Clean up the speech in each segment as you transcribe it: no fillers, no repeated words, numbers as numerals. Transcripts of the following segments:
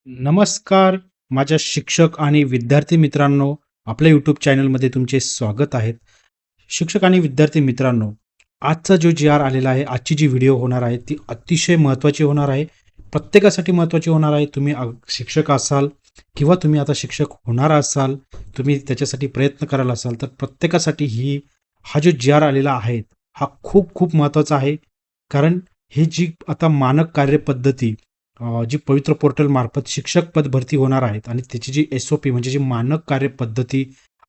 नमस्कार माझ्या शिक्षक आणि विद्यार्थी मित्रांनो, आपल्या यूट्यूब चॅनलमध्ये तुमचे स्वागत आहे. शिक्षक आणि विद्यार्थी मित्रांनो, आजचा जो जी आर आलेला आहे, आजची जी व्हिडिओ होणार आहे ती अतिशय महत्त्वाची होणार आहे. प्रत्येकासाठी महत्त्वाची होणार आहे. तुम्ही शिक्षक असाल किंवा तुम्ही आता शिक्षक होणार असाल, तुम्ही त्याच्यासाठी प्रयत्न कराल असाल, तर प्रत्येकासाठी हा जो जी आर आलेला आहे हा खूप खूप महत्त्वाचा आहे. कारण ही जी आता मानक कार्यपद्धती जी पवित्र पोर्टल मार्फत शिक्षक पद भरती होणार आहेत आणि त्याची जी SOP म्हणजे जी मानक कार्यपद्धती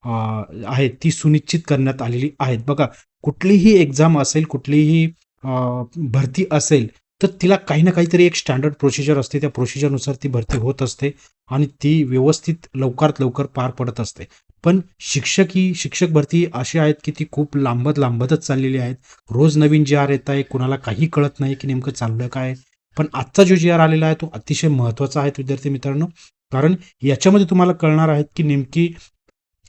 आहे ती सुनिश्चित करण्यात आलेली आहेत. बघा, कुठलीही एक्झाम असेल, कुठलीही भरती असेल, तर तिला काही ना काहीतरी एक स्टँडर्ड प्रोसिजर असते. त्या प्रोसिजरनुसार ती भरती होत असते आणि ती व्यवस्थित लवकरात लवकर पार पडत असते. पण शिक्षक भरती अशी आहेत की ती खूप लांबतच चाललेली आहेत. रोज नवीन जी आर येत आहे, कुणाला काही कळत नाही की नेमकं चाललं काय. पण आजचा जो जी आर आलेला आहे तो अतिशय महत्त्वाचा आहे विद्यार्थी मित्रांनो. कारण याच्यामध्ये तुम्हाला कळणार आहेत की नेमकी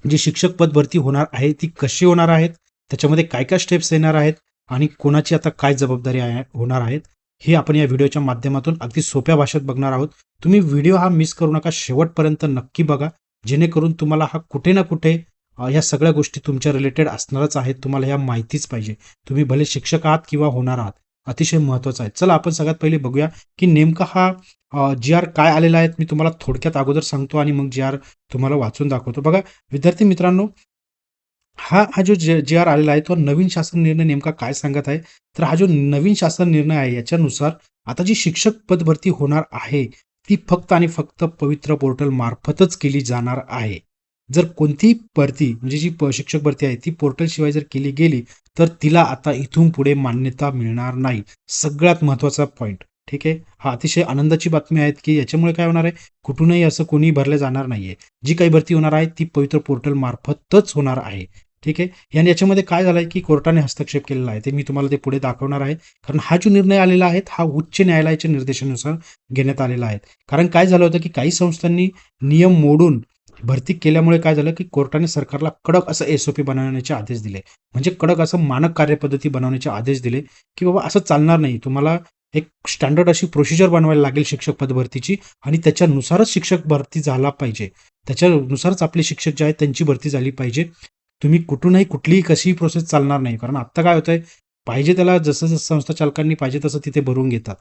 जी शिक्षक पद भरती होणार आहे ती कशी होणार आहेत, त्याच्यामध्ये काय काय स्टेप्स येणार आहेत आणि कोणाची आता काय जबाबदारी होणार आहेत, हे आपण या व्हिडिओच्या माध्यमातून अगदी सोप्या भाषेत बघणार आहोत. तुम्ही व्हिडिओ हा मिस करू नका, शेवटपर्यंत नक्की बघा, जेणेकरून तुम्हाला हा कुठे ना कुठे ह्या सगळ्या गोष्टी तुमच्या रिलेटेड असणारच आहेत. तुम्हाला ह्या माहितीच पाहिजे. तुम्ही भले शिक्षक आहात किंवा होणार आहात, अतिशय महत्त्वाचं आहे. चला आपण सगळ्यात पहिले बघूया की नेमका हा जी आर काय आलेला आहे. मी तुम्हाला थोडक्यात अगोदर सांगतो आणि मग जी आर तुम्हाला वाचून दाखवतो. बघा विद्यार्थी मित्रांनो, हा जो जी आर आलेला आहे तो नवीन शासन निर्णय नेमका काय सांगत आहे. तर हा जो नवीन शासन निर्णय आहे याच्यानुसार आता जी शिक्षक पद भरती होणार आहे ती फक्त आणि फक्त पवित्र पोर्टल मार्फतच केली जाणार आहे. जर कोणतीही भरती म्हणजे जी शिक्षक भरती आहे ती पोर्टल शिवाय जर केली गेली तर तिला आता इथून पुढे मान्यता मिळणार नाही. सगळ्यात महत्वाचा पॉईंट. ठीक आहे, हा अतिशय आनंदाची बातमी आहे की याच्यामुळे काय होणार आहे, कुठूनही असं कोणी भरलं जाणार नाहीये. जी काही भरती होणार आहे ती पवित्र पोर्टल मार्फतच होणार आहे. ठीक आहे, आणि याच्यामध्ये काय झालंय की कोर्टाने हस्तक्षेप केलेला आहे, ते मी तुम्हाला ते पुढे दाखवणार आहे. कारण हा जो निर्णय आलेला आहे हा उच्च न्यायालयाच्या निर्देशानुसार घेण्यात आलेला आहे. कारण काय झालं होतं की काही संस्थांनी नियम मोडून भरती केल्यामुळे काय झालं की कोर्टाने सरकारला कडक असं SOP बनवण्याचे आदेश दिले. म्हणजे कडक असं मानक कार्यपद्धती बनवण्याचे आदेश दिले की बाबा असं चालणार नाही, तुम्हाला एक स्टँडर्ड अशी प्रोसिजर बनवायला लागेल शिक्षक पद भरतीची आणि त्याच्यानुसारच शिक्षक भरती झाला पाहिजे. त्याच्यानुसारच आपले शिक्षक जे आहेत त्यांची भरती झाली पाहिजे. तुम्ही कुठूनही कुठलीही कशीही प्रोसेस चालणार नाही. कारण आत्ता काय होतंय, पाहिजे त्याला जसं संस्था चालकांनी पाहिजे तसं तिथे भरून घेतात.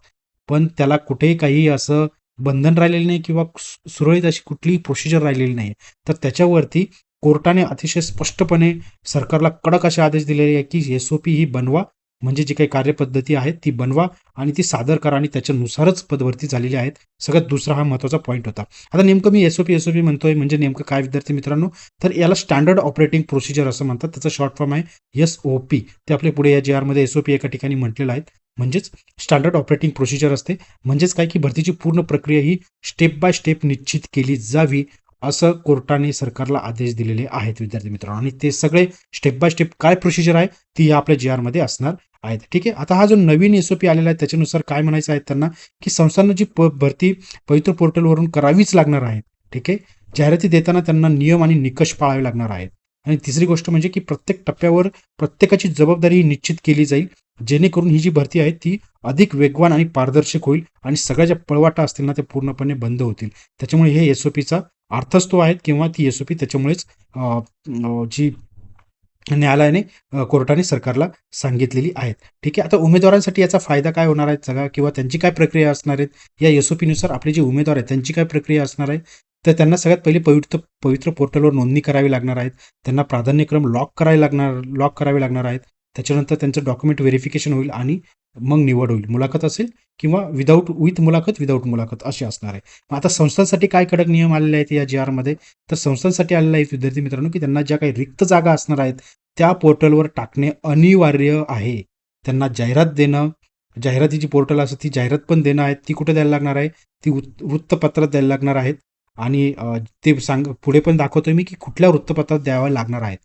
पण त्याला कुठेही काही असं बंधन राहिलेलं नाही किंवा सुरळीत अशी कुठलीही प्रोसिजर राहिलेली नाही. तर त्याच्यावरती कोर्टाने अतिशय स्पष्टपणे सरकारला कडक असे आदेश दिलेले आहे की SOP ही बनवा, म्हणजे जी काही कार्यपद्धती आहे ती बनवा आणि ती सादर करा आणि त्याच्यानुसारच पदभरती झालेली आहेत. सगळ्यात दुसरा हा महत्त्वाचा पॉईंट होता. आता नेमकं मी SOP म्हणतोय म्हणजे नेमकं काय विद्यार्थी मित्रांनो, तर याला स्टँडर्ड ऑपरेटिंग प्रोसिजर असं म्हणतात. त्याचं शॉर्ट फॉर्म आहे SOP. ते आपल्या पुढे या जी आरमध्ये SOP एका ठिकाणी म्हटलेलं आहे. म्हणजेच स्टँडर्ड ऑपरेटिंग प्रोसिजर असते. म्हणजेच काय की भरतीची पूर्ण प्रक्रिया ही स्टेप बाय स्टेप निश्चित केली जावी, असं कोर्टाने सरकारला आदेश दिलेले आहेत विद्यार्थी मित्रांनो. आणि ते सगळे स्टेप बाय स्टेप काय प्रोसिजर आहे ती आपल्या जी आरमध्ये असणार आहेत. ठीक आहे, आता हा जो नवीन SOP आलेला आहे त्याच्यानुसार काय म्हणायचं आहे त्यांना की संस्थांना जी भरती पवित्र पोर्टलवरून करावीच लागणार आहे. ठीक आहे, जाहिराती देताना त्यांना नियम आणि निकष पाळावे लागणार आहेत. आणि तिसरी गोष्ट म्हणजे की प्रत्येक टप्प्यावर प्रत्येकाची जबाबदारी निश्चित केली जाईल, जेणेकरून ही जी भरती आहे ती अधिक वेगवान आणि पारदर्शक होईल आणि सगळ्या ज्या पळवाटा असतील ना ते पूर्णपणे बंद होतील. त्याच्यामुळे हे SOPचा अर्थच तो आहे किंवा ती SOP त्याच्यामुळेच जी न्यायालयाने कोर्टाने सरकारला सांगितलेली आहेत. ठीक आहे, आता उमेदवारांसाठी याचा फायदा काय होणार आहे सगळा किंवा त्यांची काय प्रक्रिया असणार आहे, या SOP नुसार आपले जे उमेदवार आहेत त्यांची काय प्रक्रिया असणार आहे. तर त्यांना सगळ्यात पहिले पवित्र पोर्टलवर नोंदणी करावी लागणार आहेत. त्यांना प्राधान्यक्रम लॉक करावे लागणार आहेत. त्याच्यानंतर त्यांचं डॉक्युमेंट व्हेरिफिकेशन होईल आणि मग निवड होईल. मुलाखत असेल किंवा विथ मुलाखत विदाऊट मुलाखत अशी असणार आहे. मग आता संस्थांसाठी काय कडक नियम आलेले आहेत या जी आरमध्ये, तर संस्थांसाठी आलेले आहेत विद्यार्थी मित्रांनो की त्यांना ज्या काही रिक्त जागा असणार आहेत त्या पोर्टलवर टाकणे अनिवार्य आहे. त्यांना जाहिरात देणं, जाहिरातीची पोर्टल असते ती जाहिरात पण देणं आहे, ती कुठे द्यायला लागणार आहे, ती वृत्तपत्रात द्यायला लागणार आहेत. आणि ते पुढे पण दाखवतोय मी की कुठल्या वृत्तपत्रात द्यावं लागणार आहेत.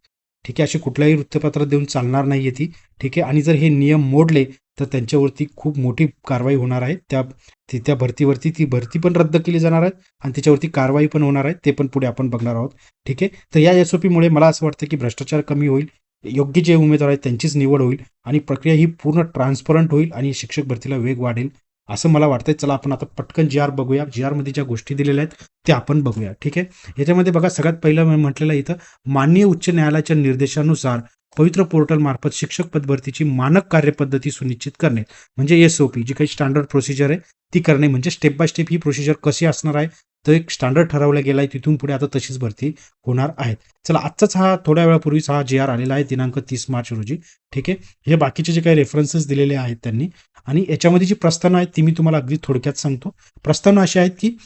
ठीक आहे, अशी कुठल्याही वृत्तपत्रात देऊन चालणार नाहीये ती. ठीक आहे, आणि जर हे नियम मोडले तर त्यांच्यावरती खूप मोठी कारवाई होणार आहे. त्या भरतीवरती ती भरती पण रद्द केली जाणार आहे आणि त्याच्यावरती कारवाई पण होणार आहे. ते पण पुढे आपण बघणार आहोत. ठीक आहे, तर या SOP मुळे मला असं वाटतं की भ्रष्टाचार कमी होईल, योग्य जे उमेदवार आहेत त्यांचीच निवड होईल आणि प्रक्रिया ही पूर्ण ट्रान्सपरंट होईल आणि शिक्षक भरतीला वेग वाढेल, असं मला वाटतंय. चला आपण आता पटकन जी आर बघूया. जी आरमध्ये ज्या गोष्टी दिलेल्या आहेत त्या आपण बघूया. ठीक आहे. याच्यामध्ये बघा सगळ्यात पहिलं मी म्हटलेलं आहे इथं, माननीय उच्च न्यायालयाच्या निर्देशानुसार पवित्र पोर्टल मार्फत शिक्षक पदभरतीची मानक कार्यपद्धती सुनिश्चित करणे, म्हणजे SOP जी काही स्टँडर्ड प्रोसिजर आहे ती करणे, म्हणजे step by step he procedure कशी असणार आहे तर एक स्टँडर्ड ठरवला गेला आहे. तिथून पुढे आता तशीच भरती होणार आहे. चला आजचाच हा थोड्या वेळापूर्वीच हा जी आर आलेला आहे दिनांक 30 मार्च रोजी. ठीक आहे. हे बाकीचे जे काही रेफरन्सेस दिलेले आहेत त्यांनी, आणि याच्यामध्ये जी प्रस्तावना आहेत ती मी तुम्हाला अगदी थोडक्यात सांगतो. प्रस्तावना अशी आहेत की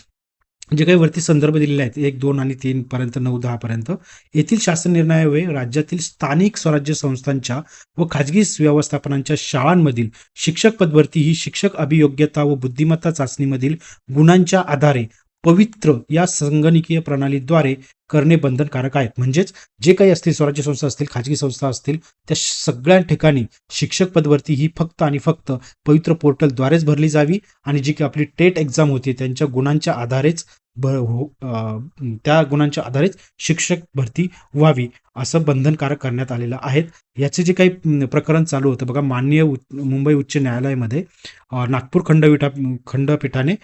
जे काही वरती संदर्भ दिलेले आहेत 1, 2 आणि 3 पर्यंत, 9, 10 पर्यंत, येथील शासन निर्णयावे राज्यातील स्थानिक स्वराज्य संस्थांच्या व खाजगी व्यवस्थापनांच्या शाळांमधील शिक्षक पदभरती ही शिक्षक अभियोग्यता व बुद्धिमत्ता चाचणीमधील गुणांच्या आधारे पवित्र या संगणकीय प्रणालीद्वारे करणे बंधनकारक आहेत. म्हणजेच जे काही असतील स्वराज्य संस्था असतील, खाजगी संस्था असतील, त्या सगळ्या ठिकाणी शिक्षक पदभरती ही फक्त आणि फक्त पवित्र पोर्टलद्वारेच भरली जावी, आणि जी काही आपली टेट एक्झाम होती त्यांच्या गुणांच्या आधारेच त्या गुणांच्या आधारेच शिक्षक भरती व्हावी असं बंधनकारक करण्यात आलेलं आहे. याचे जे काही प्रकरण चालू होतं बघा, माननीय मुंबई उच्च न्यायालयामध्ये नागपूर खंडपीठाने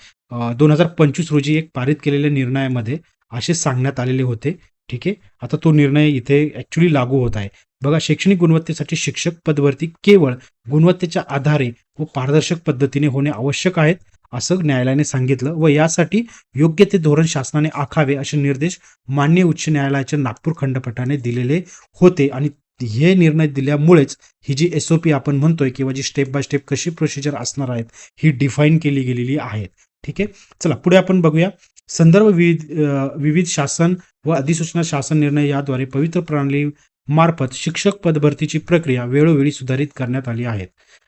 2025 रोजी एक पारित केलेल्या निर्णयामध्ये असे सांगण्यात आलेले होते. ठीक आहे. आता तो निर्णय इथे ऍक्च्युली लागू होत आहे. बघा, शैक्षणिक गुणवत्तेसाठी शिक्षक पदभरती केवळ गुणवत्तेच्या आधारे व पारदर्शक पद्धतीने होणे आवश्यक आहेत असं न्यायालयाने सांगितलं, व यासाठी योग्य ते धोरण शासनाने आखावे असे निर्देश माननीय उच्च न्यायालयाच्या नागपूर खंडपीठाने दिलेले होते. आणि हे निर्णय दिल्यामुळेच ही जी SOP आपण म्हणतोय किंवा जी स्टेप बाय स्टेप कशी प्रोसिजर असणार आहेत ही डिफाईन केली गेलेली आहे. ठीक आहे. चला पुढे आपण बघूया. संदर्भ विविध शासन व अधिसूचना शासन निर्णय याद्वारे पवित्र प्रणाली मार्फत शिक्षक पदभरतीची प्रक्रिया वेळोवेळी सुधारित करण्यात आली आहे.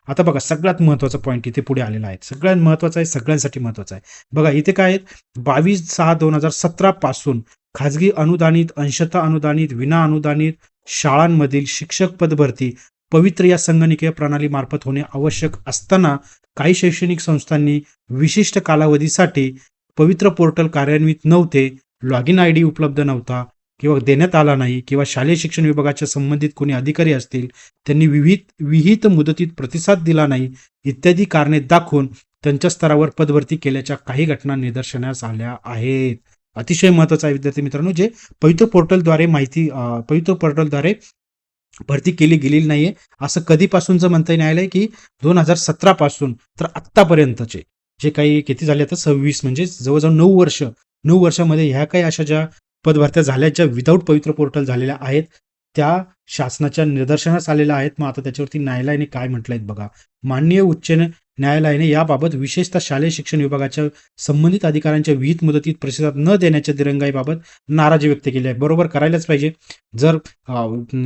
आता बघा सगळ्यात महत्वाचा पॉईंट इथे पुढे आलेला आहे. सगळ्यात महत्वाचा आहे, सगळ्यांसाठी महत्वाचा आहे. बघा इथे काय आहेत, 22/6/2017 पासून खाजगी अनुदानित, अंशतः अनुदानित, विना अनुदानित शाळांमधील शिक्षक पदभरती पवित्र या संगणकीय प्रणाली मार्फत होणे आवश्यक असताना काही शैक्षणिक संस्थांनी विशिष्ट कालावधीसाठी पवित्र पोर्टल कार्यान्वित नव्हते, लॉग इन ID उपलब्ध नव्हता किंवा देण्यात आला नाही, किंवा शालेय शिक्षण विभागाच्या संबंधित कोणी अधिकारी असतील त्यांनी विहित मुदतीत प्रतिसाद दिला नाही, इत्यादी कारणे दाखवून त्यांच्या स्तरावर पदभरती केल्याच्या काही घटना निदर्शनास आल्या आहेत. अतिशय महत्वाचं आहे विद्यार्थी मित्रांनो, जे पवित्र पोर्टलद्वारे भरती केली गेलेली नाहीये असं कधीपासूनचं म्हणता न्यायालय की 2017 पासून तर आत्तापर्यंतचे जे काही किती झाले आता 26, म्हणजे जवळजवळ 9 वर्षामध्ये ह्या काही अशा ज्या पदभरत्या झाल्या ज्या विदाऊट पवित्र पोर्टल झालेल्या आहेत त्या शासनाच्या निदर्शनास आलेल्या आहेत. मग आता त्याच्यावरती न्यायालयाने काय म्हटलंय बघा. माननीय उच्च न्यायालयाने याबाबत विशेषतः शालेय शिक्षण विभागाच्या संबंधित अधिकाऱ्यांच्या विहित मुदतीत प्रतिसाद न देण्याच्या दिरंगाईबाबत नाराजी व्यक्त केली आहे. बरोबर, करायलाच पाहिजे. जर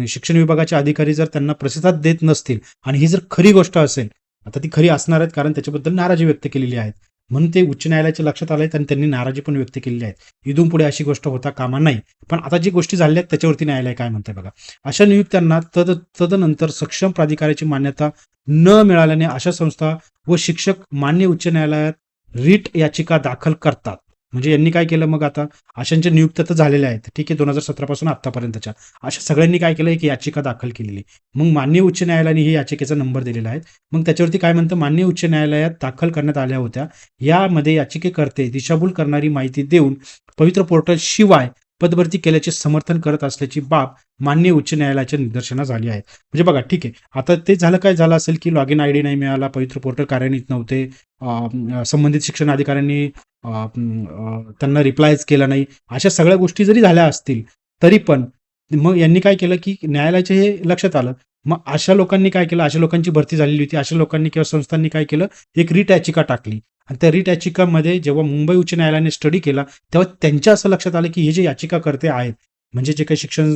शिक्षण विभागाचे अधिकारी जर त्यांना प्रतिसाद देत नसतील आणि ही जर खरी गोष्ट असेल, आता ती खरी असणार आहेत कारण त्याच्याबद्दल नाराजी व्यक्त केलेली आहे, म्हणून ते उच्च न्यायालयाच्या लक्षात आले आणि त्यांनी नाराजी पण व्यक्त केलेली आहे. इथून पुढे अशी गोष्ट होता कामा नाही. पण आता जी गोष्टी झाल्या आहेत त्याच्यावरती न्यायालय काय म्हणतंय बघा. अशा नियुक्त्यांना तदनंतर सक्षम प्राधिकाराची मान्यता न मिळाल्याने अशा संस्था व शिक्षक मान्य उच्च न्यायालयात रिट याचिका दाखल करतात. म्हणजे यांनी काय केलं मग, आता अशांच्या नियुक्त्या तर झालेल्या आहेत, ठीक आहे, 2017 पासून आतापर्यंतच्या अशा सगळ्यांनी काय केलं, एक याचिका दाखल केलेली. मग मान्य उच्च न्यायालयाने ही याचिकेचा नंबर दिलेला आहे. मग त्याच्यावरती काय म्हणतं, मान्य उच्च न्यायालयात दाखल करण्यात आल्या होत्या यामध्ये याचिकेकर्ते दिशाभूल करणारी माहिती देऊन पवित्र पोर्टल शिवाय पदभरती केल्याचे समर्थन करत असल्याची बाब मान्य उच्च न्यायालयाच्या निदर्शनास झाली आहे. म्हणजे बघा, ठीक आहे, आता ते झालं, काय झालं असेल की लॉग इन ID नाही मिळाला, पवित्र पोर्टल कार्यान्वित नव्हते, संबंधित शिक्षण अधिकाऱ्यांनी त्यांना रिप्लायच केला नाही, अशा सगळ्या गोष्टी जरी झाल्या असतील तरी पण मग यांनी काय केलं की न्यायालयाचे हे लक्षात आलं. मग अशा लोकांनी काय केलं, अशा लोकांची भरती झालेली होती, अशा लोकांनी किंवा संस्थांनी काय केलं, एक रिट याचिका टाकली. आणि त्या रिट याचिकामध्ये जेव्हा मुंबई उच्च न्यायालयाने स्टडी केला तेव्हा त्यांच्या असं लक्षात आलं की हे जे याचिकाकर्ते आहेत, म्हणजे जे काही शिक्षण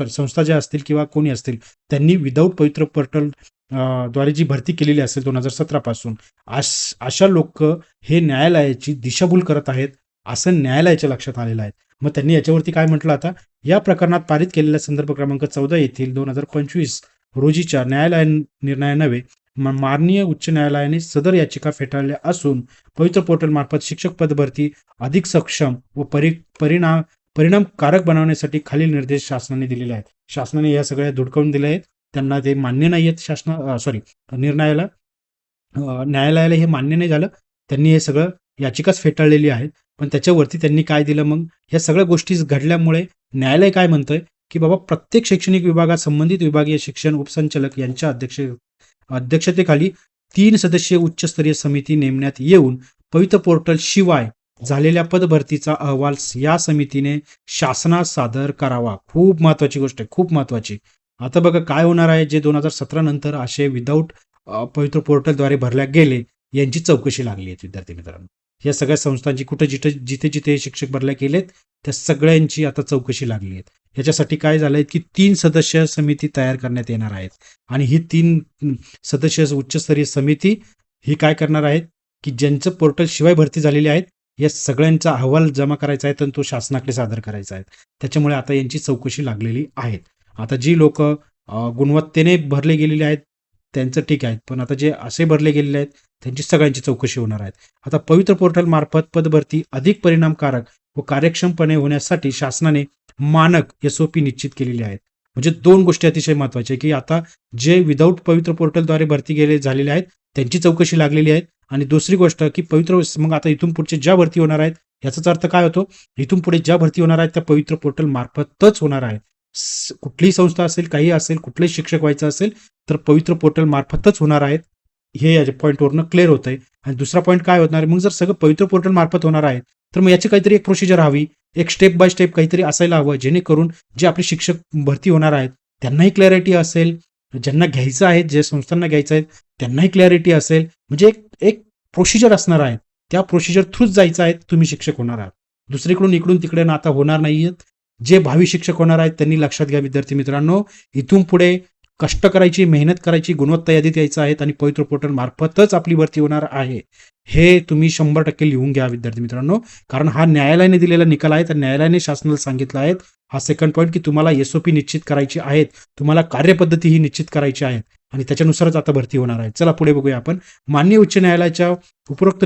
संस्था ज्या असतील किंवा कोणी असतील, त्यांनी विदाऊट पवित्र पोर्टल द्वारे जी भरती केलेली असेल 2017 पासून, अशा लोक हे न्यायालयाची दिशाभूल करत आहेत असं न्यायालयाच्या लक्षात आलेलं आहे. मग त्यांनी याच्यावरती काय म्हटलं, आता या प्रकरणात पारित केलेल्या संदर्भ क्रमांक 14 येथील 2025 रोजीच्या न्यायालय निर्णयान्वये माननीय उच्च न्यायालयाने सदर याचिका फेटाळल्या असून पवित्र पोर्टल मार्फत शिक्षक पदभरती अधिक सक्षम व परिणामकारक बनवण्यासाठी खालील निर्देश शासनाने दिलेले आहेत. शासनाने या सगळ्या धुडकावून दिल्या आहेत, त्यांना ते मान्य नाही आहेत निर्णयाला. न्यायालयाला हे मान्य नाही झालं. त्यांनी हे सगळं याचिकाच फेटाळलेली आहे. पण त्याच्यावरती त्यांनी काय दिलं मग, ह्या सगळ्या गोष्टी घडल्यामुळे न्यायालय काय म्हणतंय, की बाबा प्रत्येक शैक्षणिक विभागात संबंधित विभागीय शिक्षण उपसंचालक यांच्या अध्यक्षतेखाली 3 सदस्यीय उच्चस्तरीय समिती नेमण्यात येऊन पवित्र पोर्टल शिवाय झालेल्या पदभरतीचा अहवाल या समितीने शासनास सादर करावा. खूप महत्वाची गोष्ट आहे, खूप महत्वाची. आता बघा काय होणार आहे, जे 2017 नंतर असे विदाऊट पवित्र पोर्टलद्वारे भरल्या गेले, यांची चौकशी लागली आहे विद्यार्थी मित्रांनो. या सगळ्या संस्थांची कुठे जिथे जिथे शिक्षक भरल्या गेलेत त्या सगळ्यांची आता चौकशी लागली आहे. याच्यासाठी काय झालंय, की 3 सदस्य समिती तयार करण्यात येणार आहेत आणि ही 3 सदस्य उच्चस्तरीय समिती ही काय करणार आहेत, की ज्यांचं पोर्टल शिवाय भरती झालेली आहेत या सगळ्यांचा अहवाल जमा करायचा आहे आणि तो शासनाकडे सादर करायचा आहे. त्याच्यामुळे आता यांची चौकशी लागलेली आहे. आता जी लोक गुणवत्तेने भरले गेलेले आहेत त्यांचं ठीक आहे, पण आता जे असे भरले गेलेले आहेत त्यांची सगळ्यांची चौकशी होणार आहे. आता पवित्र पोर्टल मार्फत पदभरती अधिक परिणामकारक व कार्यक्षमपणे होण्यासाठी शासनाने मानक SOP निश्चित केलेली आहेत. म्हणजे 2 गोष्टी अतिशय महत्वाच्या आहे, की आता जे विदाऊट पवित्र पोर्टलद्वारे भरती झालेले आहेत त्यांची चौकशी लागलेली आहे आणि दुसरी गोष्ट की मग आता इथून पुढचे ज्या भरती होणार आहेत याचाच अर्थ काय होतो, इथून पुढे ज्या भरती होणार आहेत त्या पवित्र पोर्टल मार्फतच होणार आहे. कुठलीही संस्था असेल, काही असेल, कुठलंही शिक्षक व्हायचं असेल तर पवित्र पोर्टल मार्फतच होणार आहेत. हे या पॉईंटवरनं क्लिअर होत आहे. आणि दुसरा पॉईंट काय होणार आहे, मग जर सगळं पवित्र पोर्टल मार्फत होणार आहे तर मग याची काहीतरी एक प्रोसिजर हवी, एक स्टेप बाय स्टेप काहीतरी असायला हवं, जेणेकरून जे आपले शिक्षक भरती होणार आहेत त्यांनाही क्लॅरिटी असेल, ज्यांना घ्यायचं आहे, जे संस्थांना घ्यायचं आहे त्यांनाही क्लॅरिटी असेल. म्हणजे एक प्रोसिजर असणार आहे, त्या प्रोसिजर थ्रूच जायचं आहे, तुम्ही शिक्षक होणार आहात. दुसरीकडून इकडून तिकडे ना आता होणार नाहीयेत. जे भावी शिक्षक होणार आहेत त्यांनी लक्षात घ्या विद्यार्थी मित्रांनो, इथून पुढे कष्ट करायची, मेहनत करायची, गुणवत्ता यादीत यायचं आहे आणि पवित्र पोर्टल मार्फतच आपली भरती होणार आहे. हे तुम्ही 100% लिहून घ्या विद्यार्थी मित्रांनो, कारण हा न्यायालयाने दिलेला निकाल आहे. तर न्यायालयाने शासनाला सांगितलं आहे, हा सेकंड पॉईंट, की तुम्हाला SOP निश्चित करायची आहेत, तुम्हाला कार्यपद्धती ही निश्चित करायची आहे आणि त्याच्यानुसारच आता भरती होणार आहे. चला पुढे बघूया आपण. माननीय उच्च न्यायालयाच्या उपरोक्त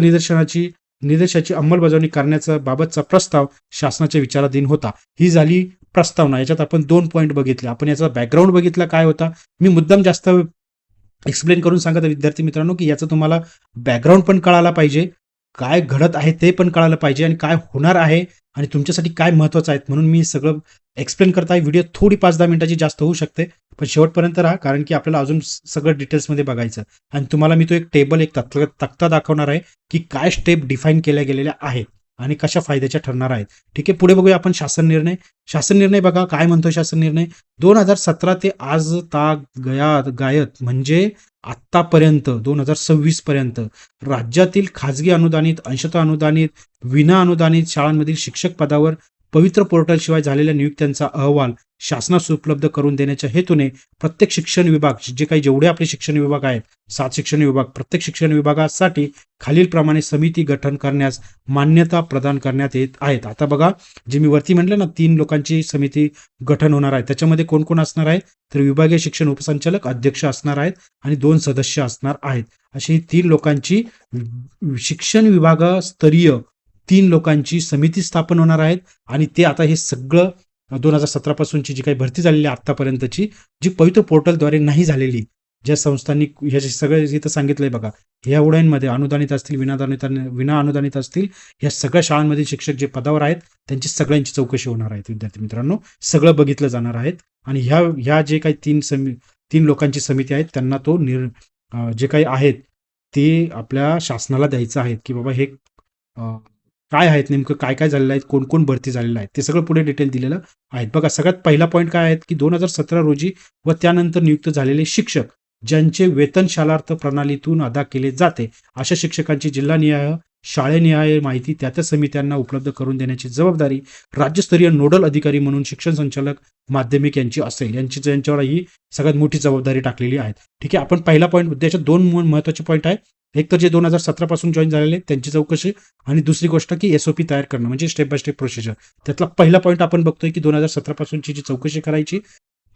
निर्देशाची अंमलबजावणी करण्याचा बाबतचा प्रस्ताव शासनाच्या विचाराधीन होता. ही झाली प्रस्तावना. याच्यात आपण 2 पॉईंट बघितले. आपण याचा बॅकग्राऊंड बघितला काय होता. मी मुद्दाम जास्त एक्सप्लेन करून सांगत विद्यार्थी मित्रांनो, की याचं तुम्हाला बॅकग्राऊंड पण कळायला पाहिजे, काय घडत आहे ते पण कळायला पाहिजे आणि काय होणार आहे आणि तुमच्यासाठी काय महत्वाचं आहे. म्हणून मी सगळं एक्सप्लेन करत आहे. व्हिडिओ थोडी 5-10 मिनिटाची जास्त होऊ शकते, पण शेवटपर्यंत राहा, कारण की आपल्याला अजून सगळं डिटेल्समध्ये बघायचं आणि तुम्हाला मी तो एक टेबल, एक तक्ता दाखवणार आहे, की काय स्टेप डिफाईन केल्या गेलेल्या आहेत आणि कशा फायद्याच्या ठरणार आहेत. ठीक आहे, पुढे बघूया आपण शासन निर्णय. शासन निर्णय बघा काय म्हणतो शासन निर्णय. 2017 ते आज गायत म्हणजे आत्तापर्यंत 2026 पर्यंत राज्यातील खाजगी अनुदानित, अंशतः अनुदानित, विना अनुदानित शाळांमधील शिक्षक पदावर पवित्र पोर्टल शिवाय झालेल्या नियुक्त्यांचा अहवाल शासनास उपलब्ध करून देण्याच्या हेतूने प्रत्येक शिक्षण विभाग, जेवढे आपले शिक्षण विभाग आहेत 7 शिक्षण विभाग, प्रत्येक शिक्षण विभागासाठी खालीलप्रमाणे समिती गठन करण्यास मान्यता प्रदान करण्यात येत आहेत. आता बघा, जे मी वरती म्हटलं ना 3 लोकांची समिती गठन होणार आहे, त्याच्यामध्ये कोण कोण असणार आहे, तर विभागीय शिक्षण उपसंचालक, अध्यक्ष असणार आहेत आणि 2 सदस्य असणार आहेत. अशी 3 लोकांची शिक्षण विभागस्तरीय 3 लोकांची समिती स्थापन होणार आहेत आणि ते आता हे सगळं 2017 पासूनची जी काही भरती झालेली आतापर्यंतची, जी पवित्र पोर्टलद्वारे नाही झालेली, ज्या संस्थांनी हे सगळं इथं सांगितलंय बघा, ह्या एवढ्यांमध्ये अनुदानित असतील, विना अनुदानित असतील, या सगळ्या शाळांमधील शिक्षक जे पदावर आहेत त्यांची सगळ्यांची चौकशी होणार आहे विद्यार्थी मित्रांनो. सगळं बघितलं जाणार आहेत आणि ह्या जे काही 3 लोकांची समिती आहेत त्यांना तो जे काही आहेत ते आपल्या शासनाला द्यायचं आहे, की बाबा हे काय आहेत, नेमकं काय काय झालेलं आहे, कोण कोण भरती झालेलं आहे, ते सगळं पुढे डिटेल दिलेलं आहे. बघा, सगळ्यात पहिला पॉईंट काय आहे, की 2017 रोजी व त्यानंतर नियुक्त झालेले शिक्षक ज्यांचे वेतन शालार्थ प्रणालीतून अदा केले जाते अशा शिक्षकांची जिल्हानिहाय, शाळेनिहाय माहिती त्या समित्यांना उपलब्ध करून देण्याची जबाबदारी राज्यस्तरीय नोडल अधिकारी म्हणून शिक्षण संचालक माध्यमिक यांची असेल. यांच्यावर ही सगळ्यात मोठी जबाबदारी टाकलेली आहे. ठीक आहे, आपण पहिला पॉईंट, त्याच्यात 2 महत्वाचे पॉईंट आहेत. एक तर जे 2017 पासून जॉईन झालेले त्यांची चौकशी आणि दुसरी गोष्ट की SOP तयार करणं, म्हणजे स्टेप बाय स्टेप प्रोसिजर. त्यातला पहिला पॉईंट आपण बघतोय की 2017 पासूनची जी चौकशी करायची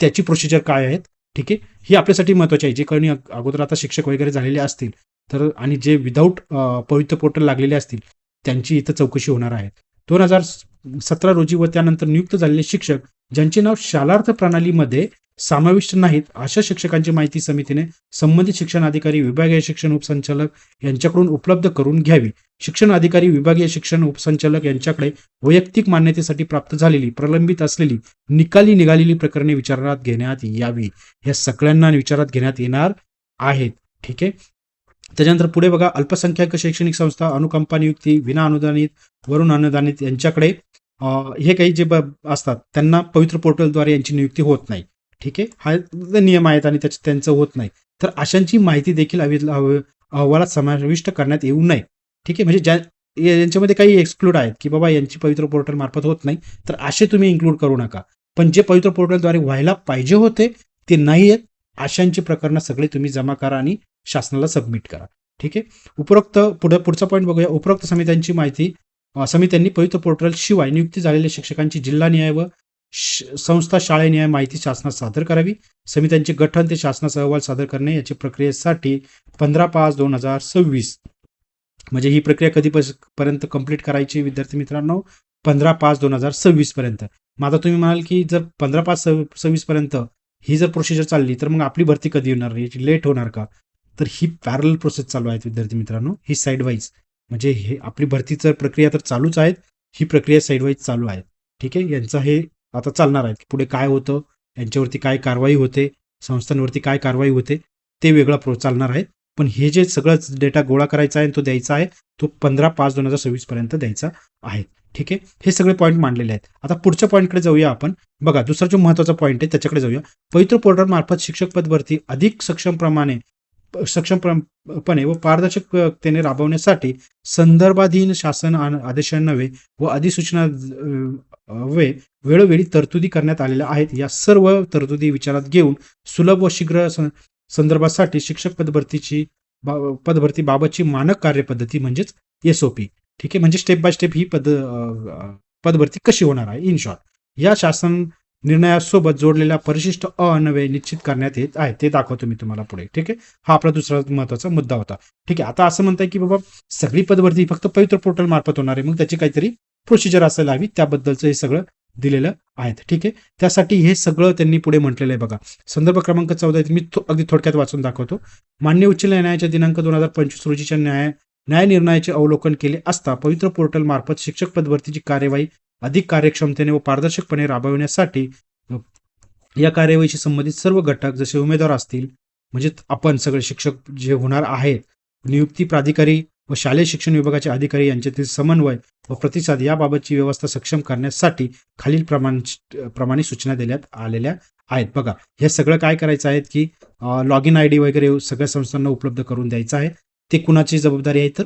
त्याची प्रोसिजर काय आहेत. ठीक आहे, ही आपल्यासाठी महत्वाची आहे. जे कोणी अगोदर आता शिक्षक वगैरे झालेले असतील तर आणि जे विदाऊट पवित्र पोर्टल लागलेले असतील त्यांची इथं चौकशी होणार आहे. 2017 रोजी व त्यानंतर नियुक्त झालेले शिक्षक ज्यांचे नाव शालार्थ प्रणालीमध्ये समाविष्ट नाहीत अशा शिक्षकांची माहिती समितीने संबंधित शिक्षण अधिकारी, विभागीय शिक्षण उपसंचालक यांच्याकडून उपलब्ध करून घ्यावी. शिक्षण अधिकारी, विभागीय शिक्षण उपसंचालक यांच्याकडे वैयक्तिक मान्यतेसाठी प्राप्त झालेली, प्रलंबित असलेली, निकाली निघालेली प्रकरणे विचारात घेण्यात यावी. या सगळ्यांना विचारात घेण्यात येणार आहेत. ठीक आहे. त्याच्यानंतर पुढे बघा, अल्पसंख्याक शैक्षणिक संस्था, अनुकंपा नियुक्ती, विना अनुदानित, वरून अनुदानित यांच्याकडे हे काही जे असतात त्यांना पवित्र पोर्टलद्वारे यांची नियुक्ती होत नाही. ठीक आहे. हा नियम आहेत आणि त्यांचं होत नाही. तर अशांची माहिती देखील अहवालात समाविष्ट करण्यात येऊ नये. ठीक आहे. म्हणजे यांच्यामध्ये काही एक्सक्लूड आहेत की बाबा यांची पवित्र पोर्टल मार्फत होत नाही, तर असे तुम्ही इन्क्लूड करू नका. पण जे पवित्र पोर्टलद्वारे व्हायला पाहिजे होते ते नाही आहेत, अशांची प्रकरणं सगळे तुम्ही जमा करा आणि शासनाला सबमिट करा. ठीक आहे. उपरोक्त पुढचा पॉईंट बघूया. उपरोक्त समित्यांची माहिती समित्यांनी पवित्र पोर्टल शिवाय नियुक्ती झालेल्या शिक्षकांची जिल्हानिहाय व संस्था शाळेनिहाय माहिती शासनात सादर करावी. समित्यांचे गठन ते शासनाचा अहवाल सादर करणे याची प्रक्रियेसाठी 15/5/2026 म्हणजे ही प्रक्रिया कधीपर्यंत कंप्लीट करायची विद्यार्थी मित्रांनो? 15/5/2026 पर्यंत. मग आता तुम्ही म्हणाल की जर 15/5/26 पर्यंत ही जर प्रोसिजर चालली तर मग आपली भरती कधी होणार? याची लेट होणार का? तर ही पॅरल प्रोसेस चालू आहे विद्यार्थी मित्रांनो, ही साईड वाईज. म्हणजे हे आपली भरतीचं प्रक्रिया तर चालूच आहेत, ही प्रक्रिया साईड वाईज चालू आहे. ठीक आहे. यांचं हे आता चालणार आहे. पुढे काय होतं, यांच्यावरती काय कारवाई होते, संस्थांवरती काय कारवाई होते, ते वेगळं चालणार आहे. पण हे जे सगळं डेटा गोळा करायचा आहे तो द्यायचा आहे, तो 15/5/2026 पर्यंत द्यायचा आहे. ठीक आहे. हे सगळे पॉईंट मांडलेले आहेत. आता पुढच्या पॉईंटकडे जाऊया आपण. बघा, दुसरा जो महत्त्वाचा पॉईंट आहे त्याच्याकडे जाऊया. पवित्र पोर्टल मार्फत शिक्षक पद भरती अधिक सक्षमपणे व पारदर्शकतेने राबवण्यासाठी संदर्भाधीन शासन आदेशान्वये व अधिसूचना वेळोवेळी तरतुदी करण्यात आलेल्या आहेत. या सर्व तरतुदी विचारात घेऊन सुलभ व शीघ्र संदर्भासाठी शिक्षक पदभरती बाबतची मानक कार्यपद्धती म्हणजेच SOP. ठीक आहे. म्हणजे स्टेप बाय स्टेप ही पदभरती कशी होणार आहे इन शॉर्ट, या शासन निर्णयासोबत जोडलेल्या परिशिष्ट अन्वये निश्चित करण्यात येत आहे. ते दाखवतो मी तुम्हाला पुढे. ठीक आहे. हा आपला दुसरा महत्वाचा मुद्दा होता. ठीक आहे. आता असं म्हणताय की बाबा सगळी पदभरती फक्त पवित्र पोर्टल मार्फत होणार आहे, मग त्याची काहीतरी प्रोसिजर असायला हवी, त्याबद्दलचं हे सगळं दिलेलं आहे. ठीक आहे. त्यासाठी हे सगळं त्यांनी पुढे म्हटलेलं आहे. बघा, संदर्भ क्रमांक 14 मी अगदी थोडक्यात वाचून दाखवतो. मान्य उच्च न्यायालयाच्या दिनांक 2025 रोजीच्या न्याय निर्णयाचे अवलोकन केले असता पवित्र पोर्टल मार्फत शिक्षक पदभरतीची कार्यवाही अधिक कार्यक्षमतेने व पारदर्शकपणे राबविण्यासाठी या कार्यवाहीशी संबंधित सर्व घटक जसे उमेदवार असतील, म्हणजे आपण सगळे शिक्षक जे होणार आहेत, नियुक्ती प्राधिकारी व शालेय शिक्षण विभागाचे अधिकारी यांच्यातील समन्वय व प्रतिसाद याबाबतची व्यवस्था सक्षम करण्यासाठी खालील प्रमाणे सूचना देण्यात आलेल्या आहेत. बघा, हे सगळं काय करायचं आहे की लॉग इन ID वगैरे सगळ्या संस्थांना उपलब्ध करून द्यायचं आहे. ते कुणाची जबाबदारी आहे? तर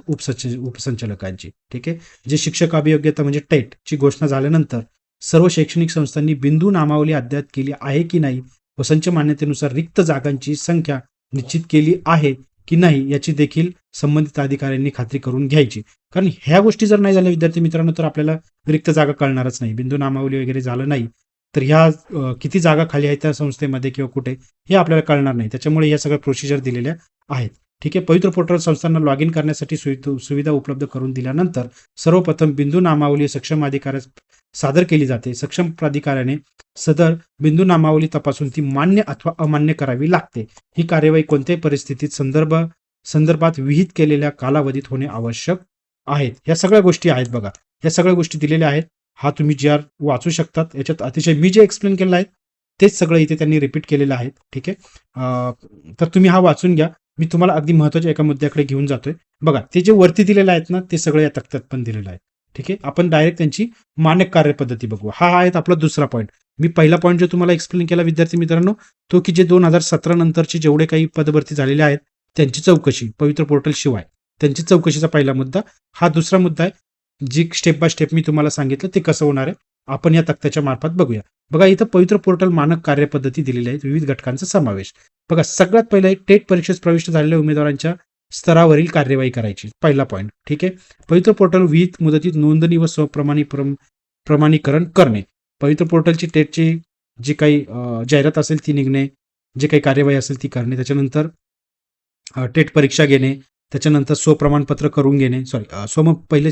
उपसंचालकांची. ठीक आहे. जे शिक्षक अभियोग्यता म्हणजे टेट ची घोषणा झाल्यानंतर सर्व शैक्षणिक संस्थांनी बिंदू नामावली अद्याप केली आहे की नाही व संच मान्यतेनुसार रिक्त जागांची संख्या निश्चित केली आहे की नाही याची देखील संबंधित अधिकाऱ्यांनी खात्री करून घ्यायची. कारण ह्या गोष्टी जर नाही झाल्या विद्यार्थी मित्रांनो तर आपल्याला रिक्त जागा कळणारच नाही. बिंदू नामावली वगैरे झालं नाही तर ह्या किती जागा खाली आहेत त्या संस्थेमध्ये किंवा कुठे हे आपल्याला कळणार नाही. त्याच्यामुळे या सगळ्या प्रोसिजर दिलेल्या आहेत. ठीक आहे. पवित्र पोर्टल संस्थांना लॉग इन करण्यासाठी सुविधा उपलब्ध करून दिल्यानंतर सर्वप्रथम बिंदू नामावली सक्षम अधिकाऱ्यास सादर केली जाते. सक्षम प्राधिकाऱ्याने सदर बिंदू नामावली तपासून ती मान्य अथवा अमान्य करावी लागते. ही कार्यवाही कोणत्याही परिस्थितीत संदर्भात विहित केलेल्या कालावधीत होणे आवश्यक आहेत. या सगळ्या गोष्टी आहेत. बघा, या सगळ्या गोष्टी दिलेल्या आहेत. हा तुम्ही GR वाचू शकतात. याच्यात अतिशय मी जे एक्सप्लेन केलं आहे तेच सगळं इथे त्यांनी रिपीट केलेलं आहे. ठीक आहे. तर तुम्ही हा वाचून घ्या. मी तुम्हाला अगदी महत्त्वाच्या एका मुद्द्याकडे घेऊन जातोय. बघा, ते जे वरती दिलेले आहेत ना ते सगळं या तक्त्यात पण दिलेलं आहे. ठीक आहे. आपण डायरेक्ट त्यांची मानक कार्यपद्धती बघू. हा आहे आपला दुसरा पॉईंट. मी पहिला पॉईंट जो तुम्हाला एक्सप्लेन केला विद्यार्थी मित्रांनो तो की जे 2017 नंतरचे जेवढे काही पदभरती झालेले आहेत त्यांची चौकशी पवित्र पोर्टल शिवाय, त्यांची चौकशीचा पहिला मुद्दा. हा दुसरा मुद्दा आहे जी स्टेप बाय स्टेप मी तुम्हाला सांगितलं ते कसं होणार आहे आपण या तक्त्याच्या मार्फत बघूया. बघा, इथं पवित्र पोर्टल मानक कार्यपद्धती दिलेली आहेत, विविध घटकांचा समावेश. बघा, सगळ्यात पहिलं टेट परीक्षेत प्रविष्ट झालेल्या उमेदवारांच्या स्तरावरील कार्यवाही करायची, पहिला पॉईंट. ठीक आहे. पवित्र पोर्टल विहित मुदतीत नोंदणी व प्रमाणीकरण करणे. पवित्र पोर्टलची टेटची जी काही जाहिरात असेल ती निघणे, जे काही कार्यवाही असेल ती करणे. त्याच्यानंतर टेट परीक्षा घेणे, त्याच्यानंतर स्वप्रमाणपत्र करून घेणे, पहिले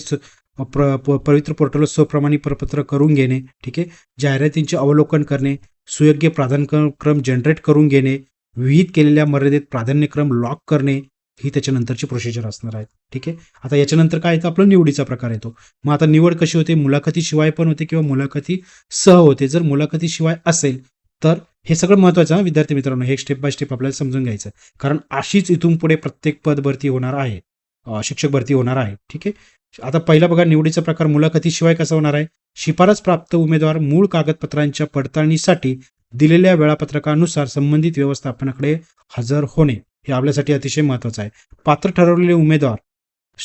पवित्र पोर्टलवर स्वप्रमाणी प्रपत्र करून घेणे. ठीक आहे. जाहिरातींचे अवलोकन करणे, सुयोग्य प्राधान्यक्रम जनरेट करून घेणे, विहित केलेल्या मर्यादेत प्राधान्यक्रम लॉक करणे, ही त्याच्यानंतरची प्रोसिजर असणार आहे. ठीक आहे. आता याच्यानंतर काय येतं, आपलं निवडीचा प्रकार येतो. मग आता निवड कशी होते, मुलाखतीशिवाय पण होते किंवा मुलाखती सह होते. जर मुलाखतीशिवाय असेल तर हे सगळं महत्त्वाचं आहे विद्यार्थी मित्रांनो, हे स्टेप बाय स्टेप आपल्याला समजून घ्यायचं, कारण अशीच इथून पुढे प्रत्येक पद भरती होणार आहे, शिक्षक भरती होणार आहे. ठीक आहे. आता पहिला बघा, निवडीचा प्रकार मुलाखतीशिवाय कसा होणार आहे. शिफारस प्राप्त उमेदवार मूळ कागदपत्रांच्या पडताळणीसाठी दिलेल्या वेळापत्रकानुसार संबंधित व्यवस्थापनाकडे हजर होणे, हे आपल्यासाठी अतिशय महत्त्वाचं आहे. पात्र ठरवलेले उमेदवार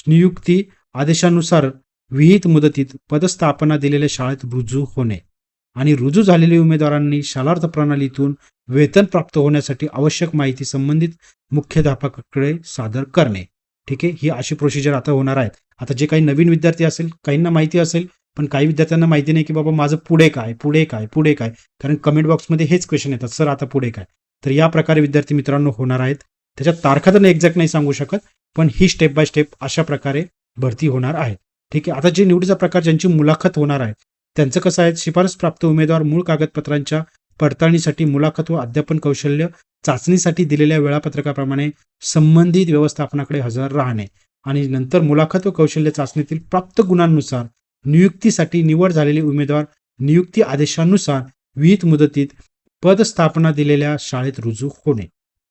नियुक्ती आदेशानुसार विहित मुदतीत पदस्थापना दिलेल्या शाळेत रुजू होणे आणि रुजू झालेल्या उमेदवारांनी शालार्थ प्रणालीतून वेतन प्राप्त होण्यासाठी आवश्यक माहिती संबंधित मुख्याध्यापकाकडे सादर करणे. ठीक आहे. ही अशी प्रोसिजर आता होणार आहे. आता जे काही नवीन विद्यार्थी असेल, काहींना माहिती असेल, पण काही विद्यार्थ्यांना माहिती नाही की बाबा माझं पुढे काय, पुढे काय, पुढे काय, कारण कमेंट बॉक्समध्ये हेच क्वेश्चन येतात, सर आता पुढे काय. तर या प्रकारे विद्यार्थी मित्रांनो होणार आहेत. त्याच्यात तारखा तर एक्झॅक्ट नाही सांगू शकत, पण ही स्टेप बाय स्टेप अशा प्रकारे भरती होणार आहे. ठीक आहे. आता जे निवडीचा प्रकार ज्यांची मुलाखत होणार आहे त्यांचं कसं आहे, शिफारस प्राप्त उमेदवार मूळ कागदपत्रांच्या पडताळणीसाठी मुलाखत व अध्यापन कौशल्य चाचणीसाठी दिलेल्या वेळापत्रकाप्रमाणे संबंधित व्यवस्थापनाकडे हजर राहणे आणि नंतर मुलाखत व कौशल्य चाचणीतील प्राप्त गुणांनुसार नियुक्तीसाठी निवड झालेले उमेदवार नियुक्ती आदेशानुसार विहित मुदतीत पदस्थापना दिलेल्या शाळेत रुजू होणे.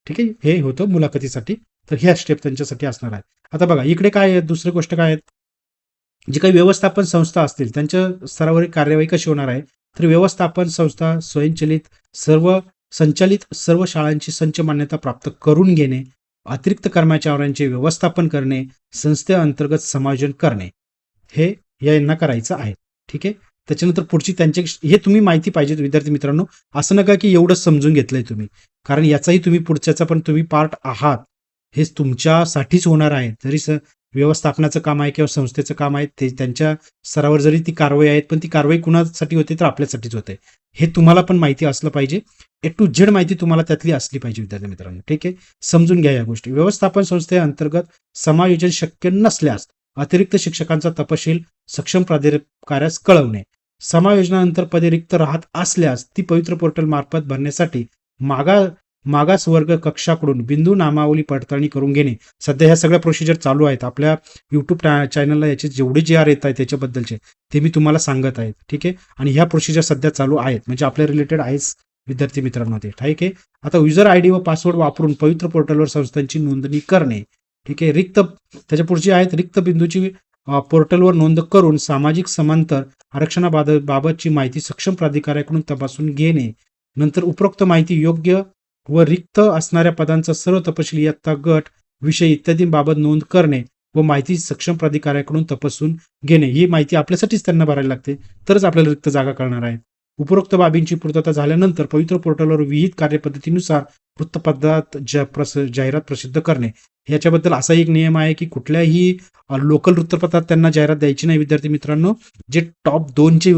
ठीक आहे. हे होतं मुलाखतीसाठी. तर ह्या स्टेप त्यांच्यासाठी असणार आहे. आता बघा इकडे काय आहे, दुसरी गोष्ट काय आहे, जे काही व्यवस्थापन संस्था असतील त्यांच्या स्तरावरील कार्यवाही कशी होणार आहे, तर व्यवस्थापन संस्था संचालित सर्व शाळांची संच मान्यता प्राप्त करून घेणे, अतिरिक्त कर्मचाऱ्यांचे व्यवस्थापन करणे, संस्थेअंतर्गत समायोजन करणे, हे यांना करायचं आहे. ठीक आहे. त्याच्यानंतर पुढची त्यांचे हे तुम्ही माहिती पाहिजे विद्यार्थी मित्रांनो, असं नका की एवढंच समजून घेतलंय तुम्ही, कारण याचाही तुम्ही पुढच्याचा पण तुम्ही पार्ट आहात. हे तुमच्यासाठीच होणार आहे. जरी व्यवस्थापनाचं काम आहे किंवा संस्थेचं काम आहे, ते त्यांच्या स्तरावर जरी ती कारवाई आहेत, पण ती कारवाई कुणासाठी होते, तर आपल्यासाठीच होते. हे तुम्हाला पण माहिती असलं पाहिजे. ए टू झेड माहिती तुम्हाला त्यातली असली पाहिजे विद्यार्थी मित्रांनो. ठीक आहे. समजून घ्या या गोष्टी. व्यवस्थापन संस्थेअंतर्गत समायोजन शक्य नसल्यास अतिरिक्त शिक्षकांचा तपशील सक्षम प्राधिकाऱ्यास कळवणे, समायोजनानंतर पदे रिक्त राहत असल्यास ती पवित्र पोर्टल मार्फत भरण्यासाठी मागास वर्ग कक्षाकडून बिंदू नामावली पडताळणी करून घेणे. सध्या ह्या सगळ्या प्रोसिजर चालू आहेत आपल्या युट्यूब चॅनलला. याचे जेवढे जे आर येत आहेत त्याच्याबद्दलचे ते मी तुम्हाला सांगत आहे. ठीक आहे. आणि ह्या प्रोसिजर सध्या चालू आहेत, म्हणजे आपल्या रिलेटेड आहेच विद्यार्थी मित्रांनो ते. ठीक आहे. आता युजर आयडी व पासवर्ड वापरून पवित्र पोर्टलवर संस्थांची नोंदणी करणे. ठीक आहे. त्याच्या पुढची आहेत रिक्त बिंदूची पोर्टलवर नोंद करून सामाजिक समांतर आरक्षणाबाबतची माहिती सक्षम प्राधिकाऱ्याकडून तपासून घेणे. नंतर उपरोक्त माहिती योग्य व रिक्त असणाऱ्या पदांचा सर्व तपशील इयत्ता गट विषय इत्यादींबाबत नोंद करणे व माहिती सक्षम प्राधिकाऱ्याकडून तपासून घेणे. ही माहिती आपल्यासाठीच त्यांना भरायला लागते, तरच आपल्याला रिक्त जागा कळणार आहे. उपरोक्त बाबींची पूर्तता झाल्यानंतर पवित्र पोर्टलवर विहित कार्यपद्धतीनुसार वृत्तपत्रात जाहिरात प्रसिद्ध करणे. याच्याबद्दल असा एक नियम आहे की कुठल्याही लोकल वृत्तपत्रात त्यांना जाहिरात द्यायची नाही विद्यार्थी मित्रांनो. जे टॉप 2चे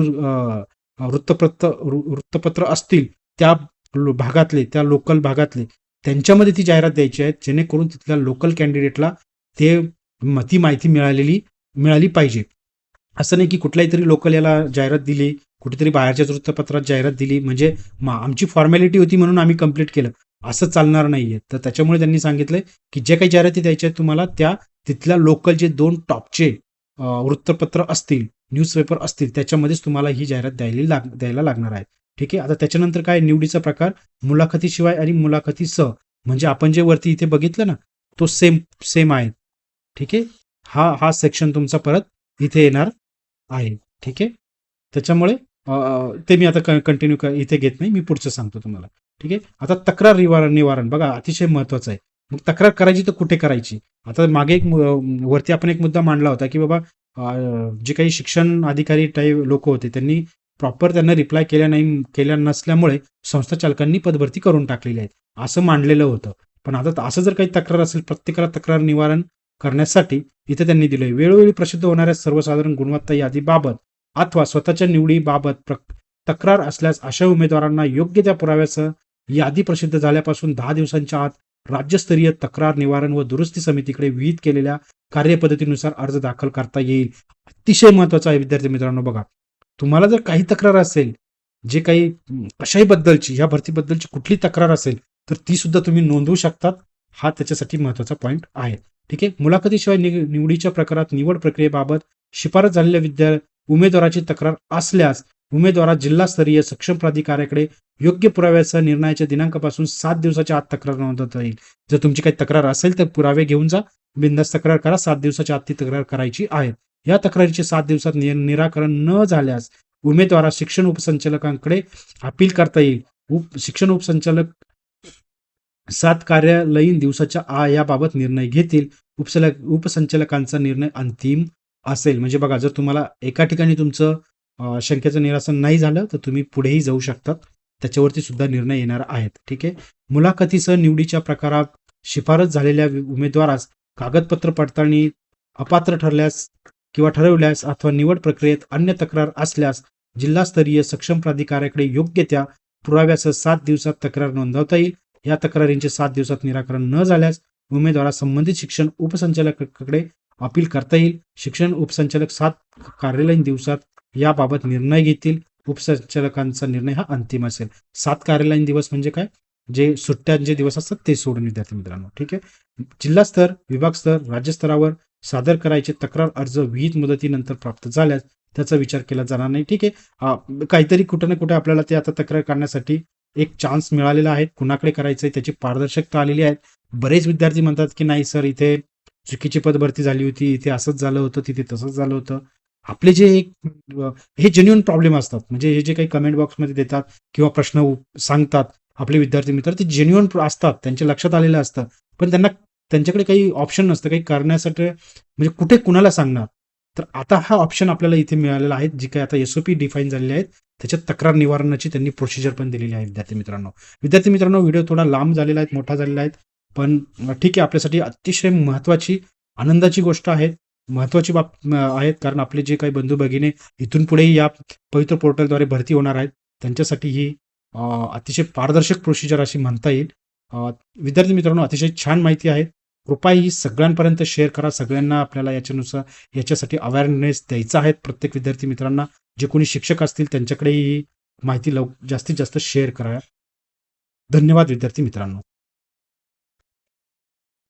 वृत्तपत्र असतील त्या भागातले, त्या लोकल भागातले, त्यांच्यामध्ये ती जाहिरात द्यायची आहे, जेणेकरून तिथल्या लोकल कॅन्डिडेटला ती माहिती मिळाली पाहिजे. असं नाही की कुठल्याही तरी लोकल याला जाहिरात दिली, कुठेतरी बाहेरच्याच वृत्तपत्रात जाहिरात दिली, म्हणजे आमची फॉर्मॅलिटी होती म्हणून आम्ही कंप्लीट केलं, असं चालणार नाहीये. तर त्याच्यामुळे त्यांनी सांगितलंय की जे काही जाहिराती द्यायच्या आहेत तुम्हाला त्या तिथल्या लोकल जे 2 टॉपचे वृत्तपत्र असतील, न्यूजपेपर असतील, त्याच्यामध्येच तुम्हाला ही जाहिरात द्यायला लागणार आहे. ठीक आहे. आता त्याच्यानंतर काय, निवडीचा प्रकार मुलाखतीशिवाय आणि मुलाखतीसह, म्हणजे आपण जे वरती इथे बघितलं ना, तो सेम आहे. ठीक आहे. हा सेक्शन तुमचा परत इथे येणार आहे. ठीक आहे. त्याच्यामुळे ते मी आता कंटिन्यू इथे घेत नाही, मी पुढचं सांगतो तुम्हाला. ठीक आहे. आता तक्रार निवारण बघा अतिशय महत्वाचं आहे. मग तक्रार करायची तर कुठे करायची. आता मागे वरती आपण एक मुद्दा मांडला होता की बाबा जे काही शिक्षण अधिकारी टाईप लोक होते त्यांनी प्रॉपर त्यांना रिप्लाय केल्या नसल्यामुळे संस्था चालकांनी पदभरती करून टाकलेली आहे, असं मांडलेलं होतं. पण आता असं जर काही तक्रार असेल, प्रत्येकाला तक्रार निवारण करण्यासाठी इथे त्यांनी दिलंय. वेळोवेळी प्रसिद्ध होणाऱ्या सर्वसाधारण गुणवत्ता यादीबाबत अथवा स्वतःच्या निवडीबाबत तक्रार असल्यास अशा उमेदवारांना योग्य त्या पुराव्यासह यादी प्रसिद्ध झाल्यापासून 10 दिवसांच्या आत राज्यस्तरीय तक्रार निवारण व दुरुस्ती समितीकडे विहित केलेल्या कार्यपद्धतीनुसार अर्ज दाखल करता येईल. अतिशय महत्वाचं आहे विद्यार्थी मित्रांनो. बघा, तुम्हाला जर काही तक्रार असेल जे काही कशाही बद्दलची ह्या भरतीबद्दलची कुठली तक्रार असेल तर ती सुद्धा तुम्ही नोंदवू शकतात. हा त्याच्यासाठी महत्त्वाचा पॉईंट आहे. ठीक आहे. मुलाखतीशिवाय निवडीच्या प्रकारात निवड प्रक्रियेबाबत शिफारस झालेल्या उमेदवाराची तक्रार असल्यास उमेदवारास जिल्हास्तरीय सक्षम प्राधिकाऱ्याकडे योग्य पुराव्यासह निर्णयाच्या दिनांकापासून 7 दिवसाच्या आत तक्रार नोंदवता येईल. जर तुमची काही तक्रार असेल तर पुरावे घेऊन जा, बिनधास्त तक्रार करा. 7 दिवसाच्या आत ती तक्रार करायची आहे. या तक्रारीचे 7 दिवसात निराकरण न झाल्यास उमेदवारास शिक्षण उपसंचालकांकडे अपील करता येईल. शिक्षण उपसंचालक 7 कार्यालयीन दिवसाच्या याबाबत निर्णय घेतील. उपसंचालकांचा निर्णय अंतिम असेल. म्हणजे बघा, जर तुम्हाला एका ठिकाणी तुमचं शंकेचं निरासन नाही झालं तर तुम्ही पुढेही जाऊ शकतात. त्याच्यावरती सुद्धा निर्णय येणार आहेत. ठीक आहे. मुलाखतीसह निवडीच्या प्रकारात शिफारस झालेल्या उमेदवारास कागदपत्र पडताळणी अपात्र ठरल्यास किंवा ठरवल्यास अथवा निवड प्रक्रियेत अन्य तक्रार असल्यास जिल्हास्तरीय सक्षम प्राधिकाऱ्याकडे योग्य त्या पुराव्यासह 7 दिवसात तक्रार नोंदवता येईल. या तक्रारींचे 7 दिवसात निराकरण न झाल्यास उमेदवारास संबंधित शिक्षण उपसंचालकाकडे अपील करता येईल. शिक्षण उपसंचालक 7 कार्यालयीन दिवसात याबाबत निर्णय घेतील. उपसंचालकांचा निर्णय हा अंतिम असेल. 7 कार्यालयीन दिवस म्हणजे काय? जे सुट्ट्यांचे दिवस असतात ते सोडून, विद्यार्थी मित्रांनो. ठीक आहे. जिल्हा स्तर, विभाग स्तर, राज्यस्तरावर सादर करायचे तक्रार अर्ज विहित मुदतीनंतर प्राप्त झाल्यास त्याचा विचार केला जाणार नाही. ठीक आहे. काहीतरी कुठं ना कुठे आपल्याला ते आता तक्रार करण्यासाठी एक चान्स मिळालेला आहे. कुणाकडे करायचंय त्याची पारदर्शकता आलेली आहे. बरेच विद्यार्थी म्हणतात की नाही सर, इथे चुकीची पदभरती झाली होती, इथे असंच झालं होतं, तिथे तसंच झालं होतं. आपले जे हे जेन्युइन प्रॉब्लेम असतात, म्हणजे हे जे काही कमेंट बॉक्समध्ये देतात किंवा प्रश्न सांगतात आपले विद्यार्थी मित्र, ते जेन्युइन असतात, त्यांच्या लक्षात आलेलं असतं. पण त्यांच्याकडे काही ऑप्शन नसतं काही करण्यासाठी. म्हणजे कुठे कुणाला सांगणार? तर आता हा ऑप्शन आपल्याला इथे मिळालेला आहे. जी काही आता SOP डिफाईन झालेली आहेत त्याच्यात तक्रार निवारणाची त्यांनी प्रोसिजर पण दिलेली आहे. विद्यार्थी मित्रांनो, व्हिडिओ थोडा लांब झालेला आहे, मोठा झालेला आहे, पण ठीक आहे, आपल्यासाठी अतिशय महत्त्वाची आनंदाची गोष्ट आहे, महत्त्वाची बाब आहेत. कारण आपले जे काही बंधू भगिनी इथून पुढेही या पवित्र पोर्टलद्वारे भरती होणार आहेत त्यांच्यासाठी ही अतिशय पारदर्शक प्रोसिजर अशी म्हणता येईल. विद्यार्थी मित्रांनो, अतिशय छान माहिती आहे. कृपया ही सगळ्यांपर्यंत शेअर करा. सगळ्यांना आपल्याला याच्यासाठी अवेअरनेस द्यायचा आहे. प्रत्येक विद्यार्थी मित्रांना, जे कोणी शिक्षक असतील त्यांच्याकडे ही माहिती जास्तीत जास्त शेअर करा. धन्यवाद विद्यार्थी मित्रांनो.